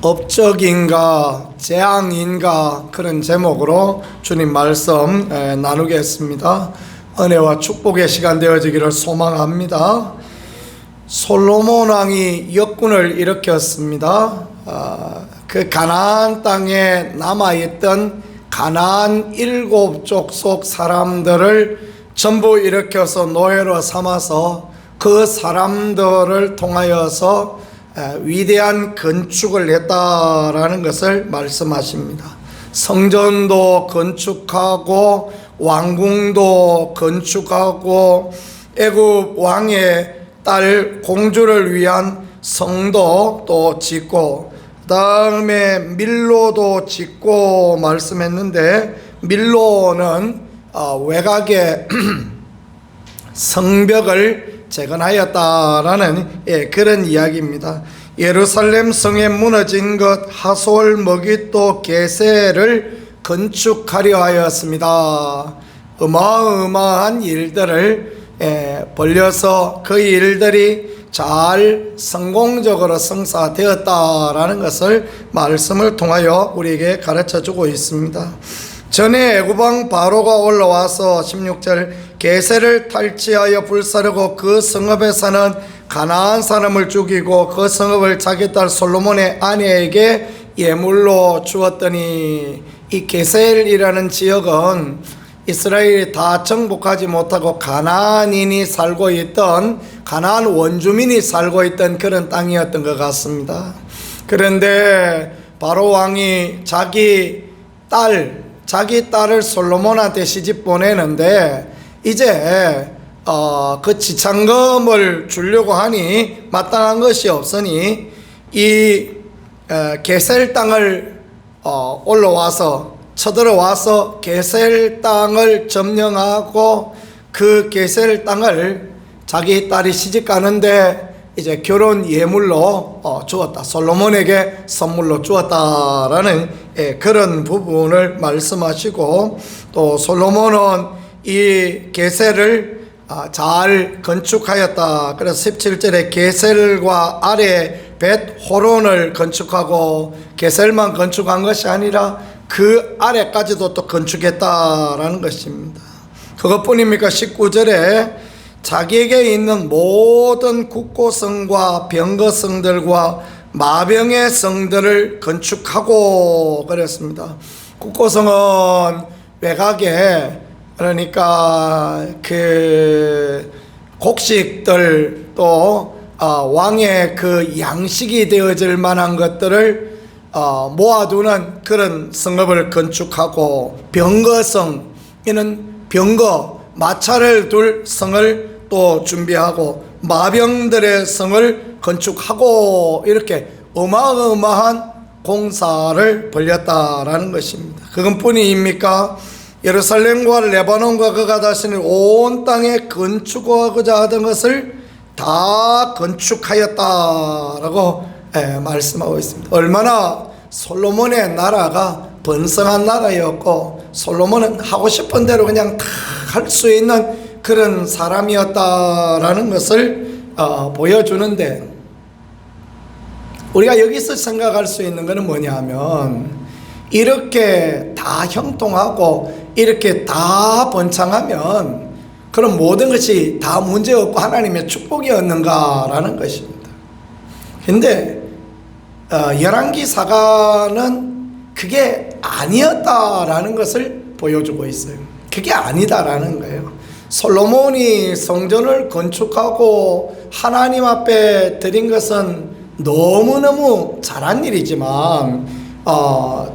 업적인가 재앙인가 그런 제목으로 주님 말씀 나누겠습니다. 은혜와 축복의 시간 되어지기를 소망합니다. 솔로몬 왕이 역군을 일으켰습니다. 그 가나안 땅에 남아있던 가나안 7족 속 사람들을 전부 일으켜서 노예로 삼아서 그 사람들을 통하여서 위대한 건축을 했다라는 것을 말씀하십니다. 성전도 건축하고 왕궁도 건축하고 애굽 왕의 딸 공주를 위한 성도 또 짓고 그 다음에 밀로도 짓고 말씀했는데 밀로는 외곽에 성벽을 재건하였다라는 그런 이야기입니다. 예루살렘 성에 무너진 것 하솔 머깃도 게셀을 건축하려 하였습니다. 어마어마한 일들을 벌려서 그 일들이 잘 성공적으로 성사되었다라는 것을 말씀을 통하여 우리에게 가르쳐 주고 있습니다. 전에 애굽왕 바로가 올라와서 16절 게셀을 탈취하여 불사르고 그 성읍에 사는 가나안 사람을 죽이고 그 성읍을 자기 딸 솔로몬의 아내에게 예물로 주었더니 이 게셀이라는 지역은 이스라엘이 다 정복하지 못하고 가나안인이 살고 있던 가나안 원주민이 살고 있던 그런 땅이었던 것 같습니다. 그런데 바로 왕이 자기 딸을 솔로몬한테 시집 보내는데 이제 그 지참금을 주려고 하니 마땅한 것이 없으니 이 게셀 땅을 올라와서 쳐들어와서 게셀 땅을 점령하고 그 게셀 땅을 자기 딸이 시집 가는데 이제 결혼 예물로 주었다. 솔로몬에게 선물로 주었다라는 그런 부분을 말씀하시고 또 솔로몬은 이 게셀을 잘 건축하였다. 그래서 17절에 게셀과 아래 벳 호론을 건축하고 게셀만 건축한 것이 아니라 그 아래까지도 또 건축했다라는 것입니다. 그것뿐입니까? 19절에 자기에게 있는 모든 국고성과 병거성들과 마병의 성들을 건축하고 그랬습니다. 국고성은 외곽에 그러니까 그 곡식들 또 왕의 그 양식이 되어질 만한 것들을 모아두는 그런 성읍을 건축하고 병거성 이는 병거 마차를 둘 성을 또 준비하고 마병들의 성을 건축하고 이렇게 어마어마한 공사를 벌였다라는 것입니다. 그것뿐입니까? 예루살렘과 레바논과 그가 다스리는 온 땅에 건축하고자 하던 것을 다 건축하였다라고 말씀하고 있습니다. 얼마나 솔로몬의 나라가 번성한 나라였고 솔로몬은 하고 싶은 대로 그냥 다 할 수 있는 그런 사람이었다라는 것을 보여주는데 우리가 여기서 생각할 수 있는 것은 뭐냐 하면 이렇게 다 형통하고 이렇게 다 번창하면 그럼 모든 것이 다 문제없고 하나님의 축복이었는가라는 것입니다. 근데 열왕기사가는 그게 아니었다라는 것을 보여주고 있어요. 그게 아니다라는 거예요. 솔로몬이 성전을 건축하고 하나님 앞에 드린 것은 너무너무 잘한 일이지만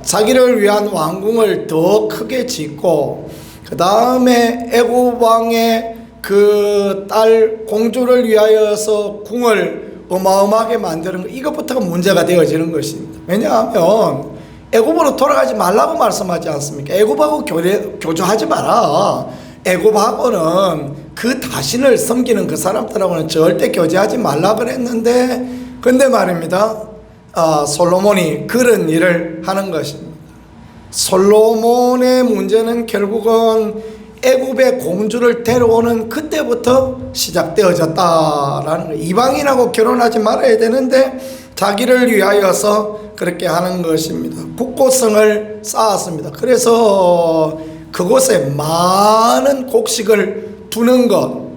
자기를 위한 왕궁을 더 크게 짓고 그 다음에 애굽 왕의 그 딸 공주를 위하여서 궁을 어마어마하게 만드는 것, 이것부터가 문제가 되어지는 것입니다. 왜냐하면 애굽으로 돌아가지 말라고 말씀하지 않습니까? 애굽하고 교조하지 마라. 애굽하고는 그 다신을 섬기는 그 사람들하고는 절대 교제하지 말라 그랬는데 근데 말입니다. 솔로몬이 그런 일을 하는 것입니다. 솔로몬의 문제는 결국은 애굽의 공주를 데려오는 그때부터 시작되어졌다라는 거예요. 이방인하고 결혼하지 말아야 되는데 자기를 위하여서 그렇게 하는 것입니다. 국고성을 쌓았습니다. 그래서 그곳에 많은 곡식을 두는 것,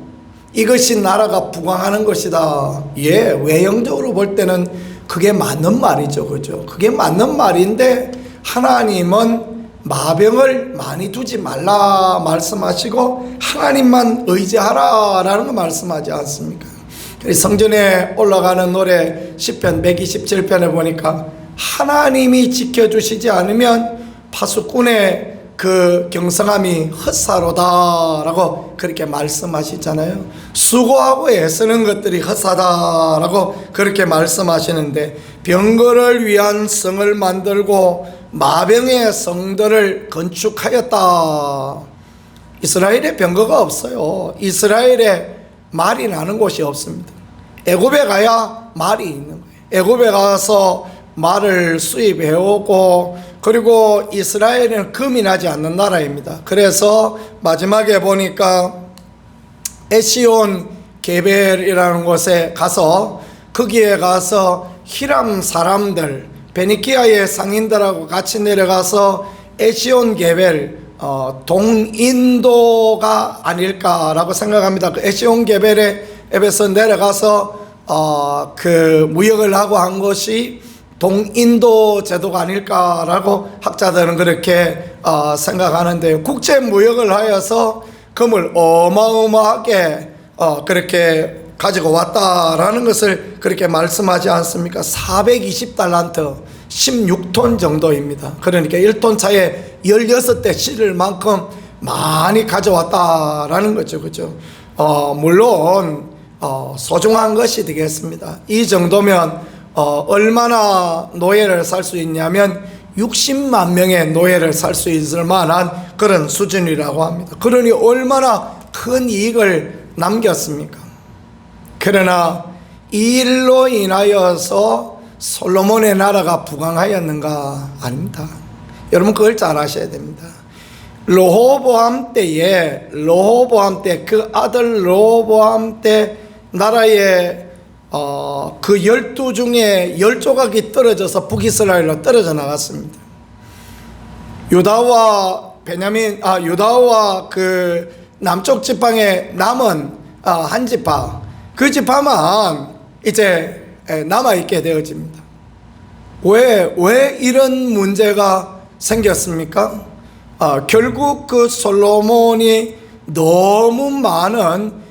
이것이 나라가 부강하는 것이다. 예, 외형적으로 볼 때는 그게 맞는 말이죠. 그죠? 그게 맞는 말인데 하나님은 마병을 많이 두지 말라 말씀하시고 하나님만 의지하라라는 거 말씀하지 않습니까? 성전에 올라가는 노래 시편 127편에 보니까 하나님이 지켜주시지 않으면 파수꾼의 그 경성함이 헛사로다라고 그렇게 말씀하시잖아요. 수고하고 애쓰는 것들이 헛사다라고 그렇게 말씀하시는데, 병거를 위한 성을 만들고 마병의 성들을 건축하였다. 이스라엘에 병거가 없어요. 이스라엘에 말이 나는 곳이 없습니다. 애굽에 가야 말이 있는 거예요. 애굽에 가서 말을 수입해오고, 그리고 이스라엘은 금이 나지 않는 나라입니다. 그래서 마지막에 보니까 에시온 게벨이라는 곳에 가서 거기에 가서 히람 사람들, 베니키아의 상인들하고 같이 내려가서 에시온 게벨, 동인도가 아닐까라고 생각합니다. 그 에시온 게벨에서 내려가서 그 무역을 하고 한 것이 동인도 제도가 아닐까라고 학자들은 그렇게 생각하는데요. 국제 무역을 하여서 금을 어마어마하게 그렇게 가지고 왔다라는 것을 그렇게 말씀하지 않습니까? 420달란트 16톤 정도입니다. 그러니까 1톤 차에 16대 실을 만큼 많이 가져왔다라는 거죠. 그죠? 물론 소중한 것이 되겠습니다. 이 정도면 얼마나 노예를 살 수 있냐면 60만 명의 노예를 살 수 있을 만한 그런 수준이라고 합니다. 그러니 얼마나 큰 이익을 남겼습니까? 그러나 이 일로 인하여서 솔로몬의 나라가 부강하였는가? 아닙니다. 여러분 그걸 잘 아셔야 됩니다. 르호보암 때 그 아들 르호보암 때 나라의 그 12 중에 10조각이 떨어져서 북이스라엘로 떨어져 나갔습니다. 유다와 그 남쪽 지방에 남은 한 지파, 그 지파만 이제 남아있게 되어집니다. 왜 이런 문제가 생겼습니까? 결국 그 솔로몬이 너무 많은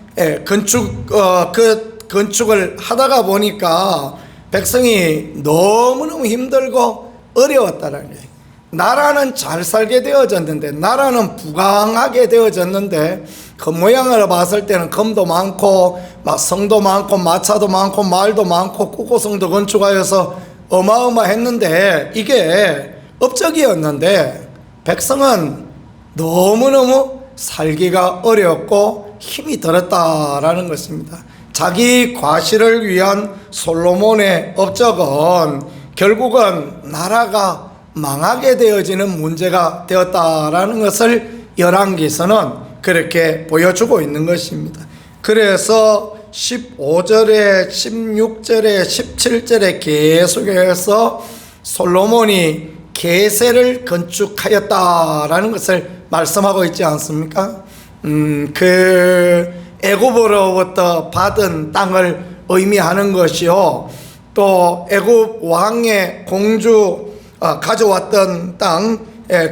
건축을 하다가 보니까 백성이 너무너무 힘들고 어려웠다는 거예요. 나라는 잘 살게 되어졌는데, 나라는 부강하게 되어졌는데, 그 모양을 봤을 때는 금도 많고 막 성도 많고 마차도 많고 말도 많고 국고성도 건축하여서 어마어마했는데, 이게 업적이었는데 백성은 너무너무 살기가 어렵고 힘이 들었다라는 것입니다. 자기 과실을 위한 솔로몬의 업적은 결국은 나라가 망하게 되어지는 문제가 되었다라는 것을 열왕기서는 그렇게 보여주고 있는 것입니다. 그래서 15절에 16절에 17절에 계속해서 솔로몬이 게셀을 건축하였다라는 것을 말씀하고 있지 않습니까? 그 애굽으로부터 받은 땅을 의미하는 것이요, 또 애굽 왕의 공주 가져왔던 땅,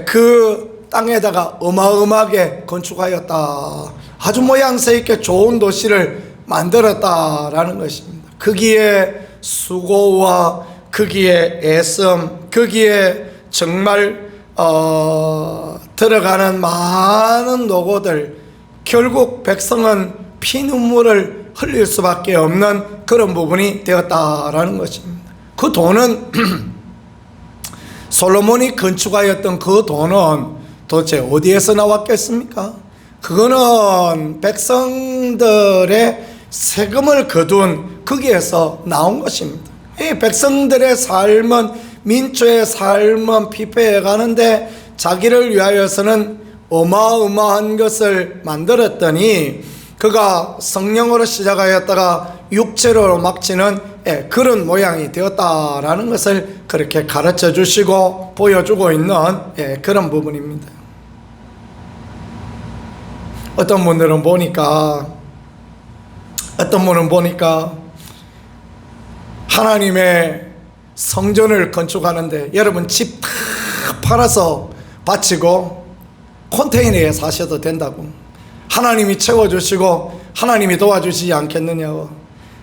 그 땅에다가 어마어마하게 건축하였다. 아주 모양새 있게 좋은 도시를 만들었다라는 것입니다. 거기에 수고와 거기에 애씀, 거기에 정말 들어가는 많은 노고들, 결국 백성은 피눈물을 흘릴 수밖에 없는 그런 부분이 되었다라는 것입니다. 그 돈은 솔로몬이 건축하였던 그 돈은 도대체 어디에서 나왔겠습니까? 그거는 백성들의 세금을 거둔 거기에서 나온 것입니다. 이 백성들의 삶은, 민초의 삶은 피폐해 가는데 자기를 위하여서는 어마어마한 것을 만들었더니 그가 성령으로 시작하였다가 육체로 막치는 그런 모양이 되었다라는 것을 그렇게 가르쳐 주시고 보여주고 있는 그런 부분입니다. 어떤 분은 보니까 하나님의 성전을 건축하는데 여러분 집 다 팔아서 바치고 컨테이너에 사셔도 된다고, 하나님이 채워주시고 하나님이 도와주시지 않겠느냐고,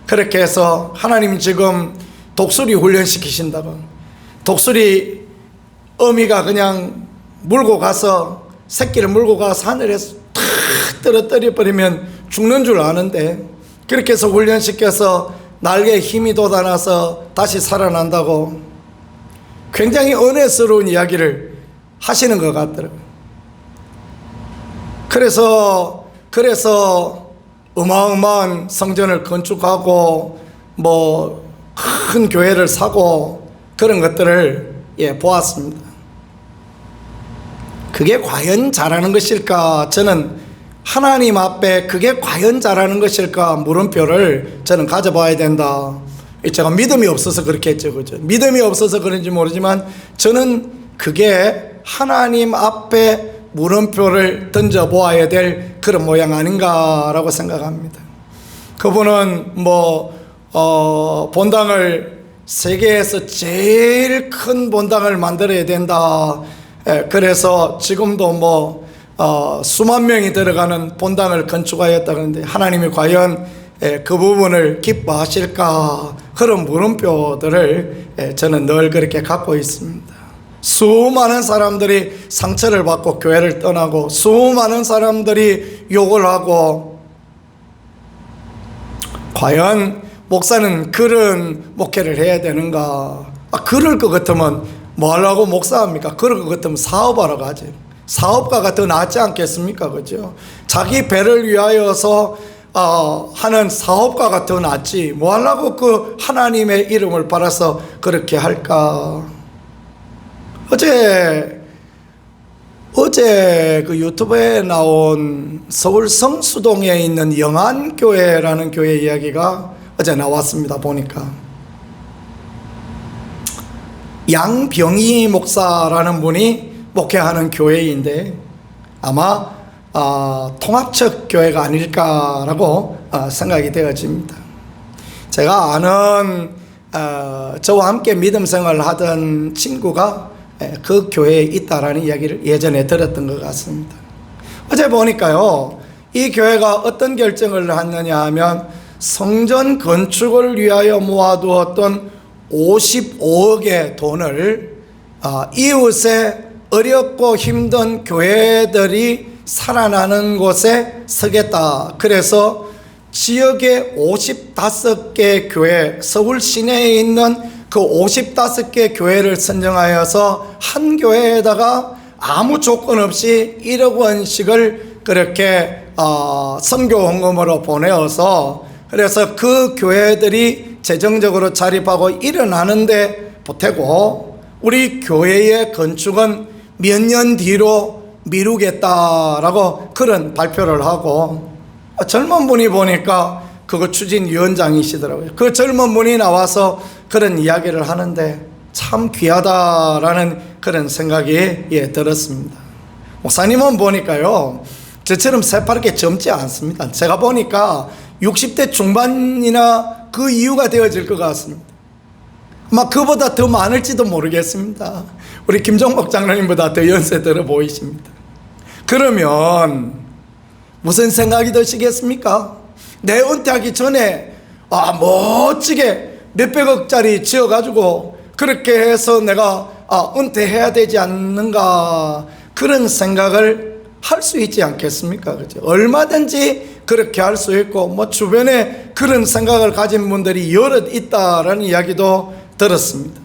그렇게 해서 하나님이 지금 독수리 훈련시키신다고, 독수리 어미가 그냥 물고 가서 새끼를 물고 가서 하늘에서 탁 떨어뜨려 버리면 죽는 줄 아는데 그렇게 해서 훈련시켜서 날개에 힘이 돋아나서 다시 살아난다고 굉장히 은혜스러운 이야기를 하시는 것 같더라고요. 그래서 어마어마한 성전을 건축하고 뭐 큰 교회를 사고 그런 것들을 보았습니다. 그게 과연 잘하는 것일까? 저는 하나님 앞에 그게 과연 잘하는 것일까? 물음표를 저는 가져봐야 된다. 제가 믿음이 없어서 그렇게 했죠, 그죠? 믿음이 없어서 그런지 모르지만 저는 그게 하나님 앞에 물음표를 던져보아야 될 그런 모양 아닌가라고 생각합니다. 그분은 본당을 세계에서 제일 큰 본당을 만들어야 된다. 그래서 지금도 수만 명이 들어가는 본당을 건축하였다 그러는데 하나님이 과연 그 부분을 기뻐하실까? 그런 물음표들을 저는 늘 그렇게 갖고 있습니다. 수많은 사람들이 상처를 받고 교회를 떠나고 수많은 사람들이 욕을 하고, 과연 목사는 그런 목회를 해야 되는가? 그럴 것 같으면 뭐 하려고 목사합니까? 그럴 것 같으면 사업하러 가지. 사업가가 더 낫지 않겠습니까? 그죠? 자기 배를 위하여서 하는 사업가가 더 낫지. 뭐 하려고 그 하나님의 이름을 팔아서 그렇게 할까? 어제 그 유튜브에 나온 서울 성수동에 있는 영안교회라는 교회 이야기가 어제 나왔습니다. 보니까 양병희 목사라는 분이 목회하는 교회인데 아마 통합적 교회가 아닐까라고 생각이 되어집니다. 제가 아는 저와 함께 믿음 생활을 하던 친구가 그 교회에 있다라는 이야기를 예전에 들었던 것 같습니다. 어제 보니까요, 이 교회가 어떤 결정을 했느냐 하면 성전 건축을 위하여 모아두었던 55억의 돈을 이웃의 어렵고 힘든 교회들이 살아나는 곳에 쓰겠다. 그래서 지역의 55개 교회, 서울 시내에 있는 그 55개 교회를 선정하여서 한 교회에다가 아무 조건 없이 1억 원씩을 그렇게 선교 헌금으로 보내어서, 그래서 그 교회들이 재정적으로 자립하고 일어나는데 보태고 우리 교회의 건축은 몇 년 뒤로 미루겠다라고 그런 발표를 하고, 젊은 분이 보니까 그거 추진위원장이시더라고요. 그 젊은 분이 나와서 그런 이야기를 하는데 참 귀하다라는 그런 생각이 들었습니다. 목사님은 보니까요, 저처럼 새파랗게 젊지 않습니다. 제가 보니까 60대 중반이나 그 이유가 되어질 것 같습니다. 아마 그보다 더 많을지도 모르겠습니다. 우리 김종복 장로님보다 더 연세 들어 보이십니다. 그러면 무슨 생각이 드시겠습니까? 내 은퇴하기 전에 멋지게 몇백억짜리 지어가지고 그렇게 해서 내가 은퇴해야 되지 않는가, 그런 생각을 할 수 있지 않겠습니까? 그죠? 얼마든지 그렇게 할 수 있고 주변에 그런 생각을 가진 분들이 여럿 있다라는 이야기도 들었습니다.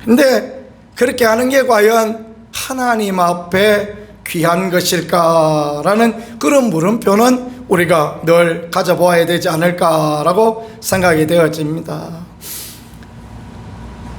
근데 그렇게 하는 게 과연 하나님 앞에 귀한 것일까라는 그런 물음표는 우리가 늘 가져보아야 되지 않을까라고 생각이 되어집니다.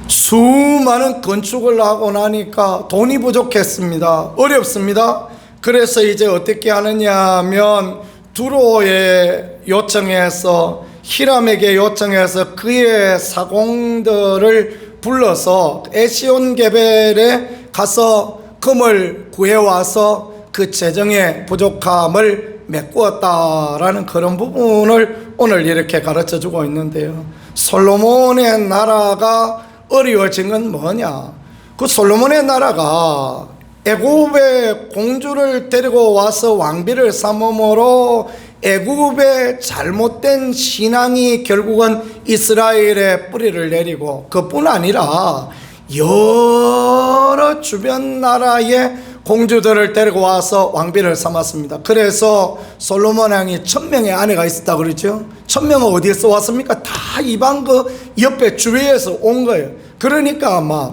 수많은 건축을 하고 나니까 돈이 부족했습니다. 어렵습니다. 그래서 이제 어떻게 하느냐 하면 두로에 요청해서 히람에게 요청해서 그의 사공들을 불러서 에시온게벨에 가서 금을 구해와서 그 재정의 부족함을 메꾸었다라는 그런 부분을 오늘 이렇게 가르쳐 주고 있는데요. 솔로몬의 나라가 어려워진 건 뭐냐? 그 솔로몬의 나라가 애굽의 공주를 데리고 와서 왕비를 삼음으로 애굽의 잘못된 신앙이 결국은 이스라엘의 뿌리를 내리고, 그뿐 아니라 여러 주변 나라의 공주들을 데리고 와서 왕비를 삼았습니다. 그래서 솔로몬 왕이 1000명의 아내가 있었다 그러죠. 1000명은 어디에서 왔습니까? 다 이방 그 옆에 주위에서 온 거예요. 그러니까 아마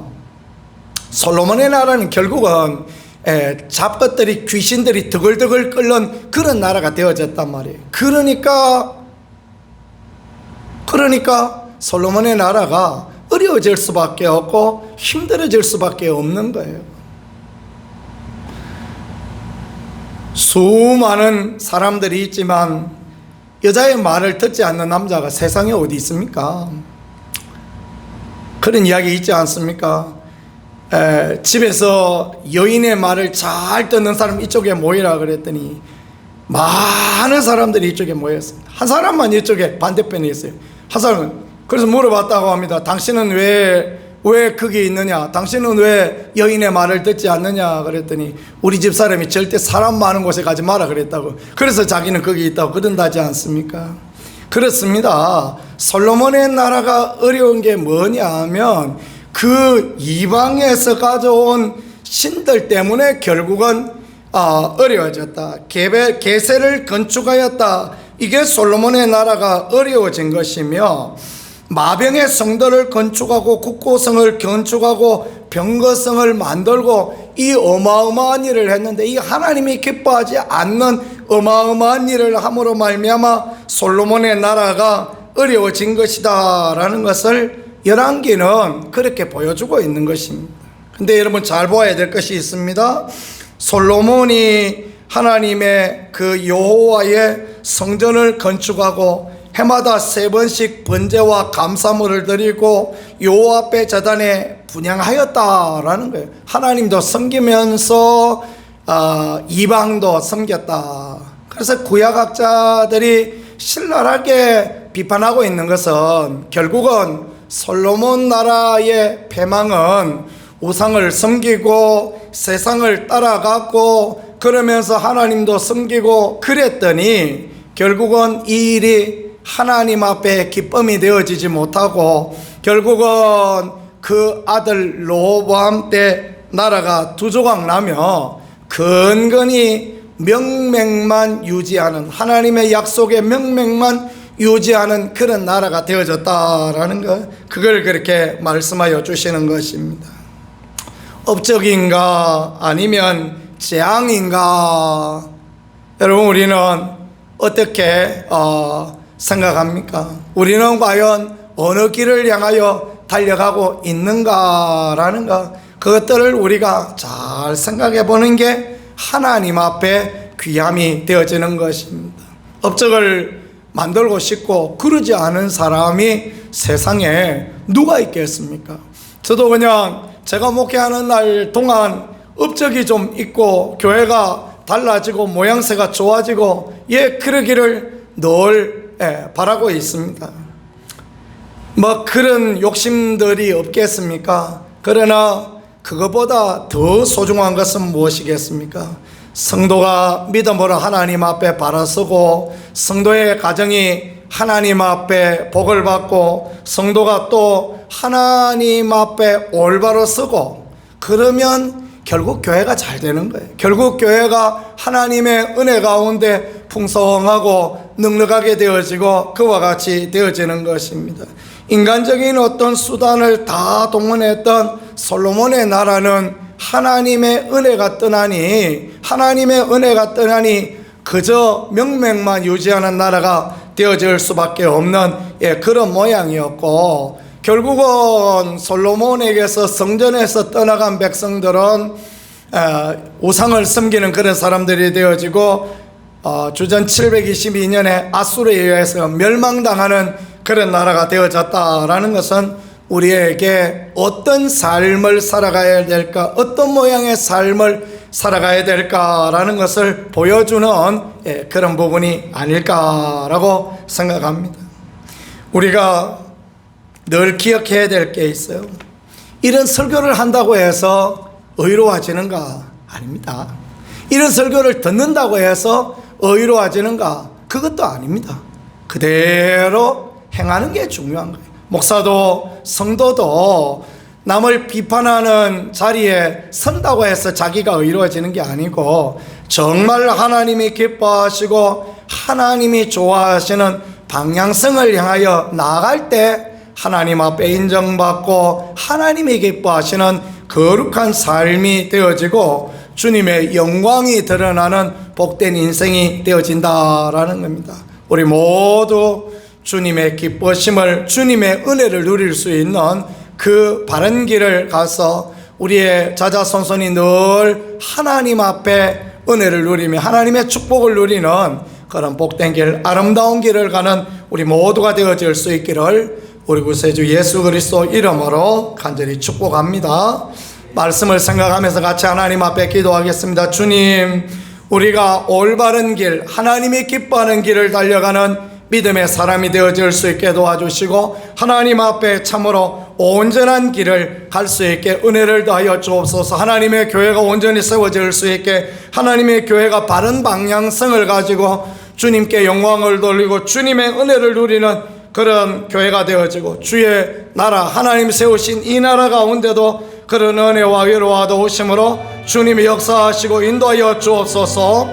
솔로몬의 나라는 결국은 잡것들이, 귀신들이 드글드글 끓는 그런 나라가 되어졌단 말이에요. 그러니까 솔로몬의 나라가 어려워질 수밖에 없고 힘들어질 수밖에 없는 거예요. 수많은 사람들이 있지만 여자의 말을 듣지 않는 남자가 세상에 어디 있습니까? 그런 이야기 있지 않습니까? 집에서 여인의 말을 잘 듣는 사람 이쪽에 모이라 그랬더니 많은 사람들이 이쪽에 모였습니다. 한 사람만 이쪽에 반대편에 있어요. 한 사람은, 그래서 물어봤다고 합니다. 당신은 왜 거기 있느냐? 당신은 왜 여인의 말을 듣지 않느냐? 그랬더니 우리 집 사람이 절대 사람 많은 곳에 가지 마라 그랬다고. 그래서 자기는 거기 있다고 그런다지 않습니까? 그렇습니다. 솔로몬의 나라가 어려운 게 뭐냐 하면 그 이방에서 가져온 신들 때문에 결국은 어려워졌다. 게셀을 건축하였다. 이게 솔로몬의 나라가 어려워진 것이며, 마병의 성도를 건축하고 국고성을 건축하고 병거성을 만들고 이 어마어마한 일을 했는데, 이 하나님이 기뻐하지 않는 어마어마한 일을 함으로 말미암아 솔로몬의 나라가 어려워진 것이다 라는 것을 열왕기는 그렇게 보여주고 있는 것입니다. 근데 여러분 잘 보아야 될 것이 있습니다. 솔로몬이 하나님의 그 여호와의 성전을 건축하고 해마다 3번씩 번제와 감사물을 드리고 여호와 앞에 제단에 분향하였다라는 거예요. 하나님도 섬기면서 이방도 섬겼다. 그래서 구약학자들이 신랄하게 비판하고 있는 것은 결국은 솔로몬 나라의 패망은 우상을 섬기고 세상을 따라갔고 그러면서 하나님도 섬기고 그랬더니 결국은 이 일이 하나님 앞에 기쁨이 되어지지 못하고 결국은 그 아들 르호보암 때 나라가 2조각 나며 근근히 명맥만 유지하는, 하나님의 약속의 명맥만 유지하는 그런 나라가 되어졌다라는 것, 그걸 그렇게 말씀하여 주시는 것입니다. 업적인가 아니면 재앙인가? 여러분 우리는 어떻게 생각합니까? 우리는 과연 어느 길을 향하여 달려가고 있는가라는 것, 그것들을 우리가 잘 생각해 보는 게 하나님 앞에 귀함이 되어지는 것입니다. 업적을 만들고 싶고 그러지 않은 사람이 세상에 누가 있겠습니까? 저도 그냥 제가 목회하는 날 동안 업적이 좀 있고 교회가 달라지고 모양새가 좋아지고 그러기를 늘 바라고 있습니다. 뭐 그런 욕심들이 없겠습니까? 그러나 그것보다 더 소중한 것은 무엇이겠습니까? 성도가 믿음으로 하나님 앞에 바라서고 성도의 가정이 하나님 앞에 복을 받고 성도가 또 하나님 앞에 올바로 서고 그러면 결국 교회가 잘 되는 거예요. 결국 교회가 하나님의 은혜 가운데 풍성하고 넉넉하게 되어지고 그와 같이 되어지는 것입니다. 인간적인 어떤 수단을 다 동원했던 솔로몬의 나라는 하나님의 은혜가 떠나니 그저 명맥만 유지하는 나라가 되어질 수밖에 없는 그런 모양이었고, 결국은 솔로몬에게서 성전에서 떠나간 백성들은 우상을 섬기는 그런 사람들이 되어지고 주전 722년에 아수르에 의해서 멸망당하는 그런 나라가 되어졌다라는 것은 우리에게 어떤 삶을 살아가야 될까, 어떤 모양의 삶을 살아가야 될까라는 것을 보여주는 그런 부분이 아닐까라고 생각합니다. 우리가 늘 기억해야 될 게 있어요. 이런 설교를 한다고 해서 의로워지는가? 아닙니다. 이런 설교를 듣는다고 해서 의로워지는가? 그것도 아닙니다. 그대로 행하는 게 중요한 거예요. 목사도 성도도 남을 비판하는 자리에 선다고 해서 자기가 의로워지는 게 아니고, 정말 하나님이 기뻐하시고 하나님이 좋아하시는 방향성을 향하여 나아갈 때 하나님 앞에 인정받고 하나님이 기뻐하시는 거룩한 삶이 되어지고 주님의 영광이 드러나는 복된 인생이 되어진다라는 겁니다. 우리 모두 주님의 기뻐심을, 주님의 은혜를 누릴 수 있는 그 바른 길을 가서 우리의 자자손손이 늘 하나님 앞에 은혜를 누리며 하나님의 축복을 누리는 그런 복된 길, 아름다운 길을 가는 우리 모두가 되어질 수 있기를 우리 구세주 예수 그리스도 이름으로 간절히 축복합니다. 말씀을 생각하면서 같이 하나님 앞에 기도하겠습니다. 주님, 우리가 올바른 길, 하나님이 기뻐하는 길을 달려가는 믿음의 사람이 되어질 수 있게 도와주시고 하나님 앞에 참으로 온전한 길을 갈 수 있게 은혜를 더하여 주옵소서. 하나님의 교회가 온전히 세워질 수 있게, 하나님의 교회가 바른 방향성을 가지고 주님께 영광을 돌리고 주님의 은혜를 누리는 그런 교회가 되어지고, 주의 나라, 하나님 세우신 이 나라 가운데도 그런 은혜와 위로와 도우심으로 주님이 역사하시고 인도하여 주옵소서.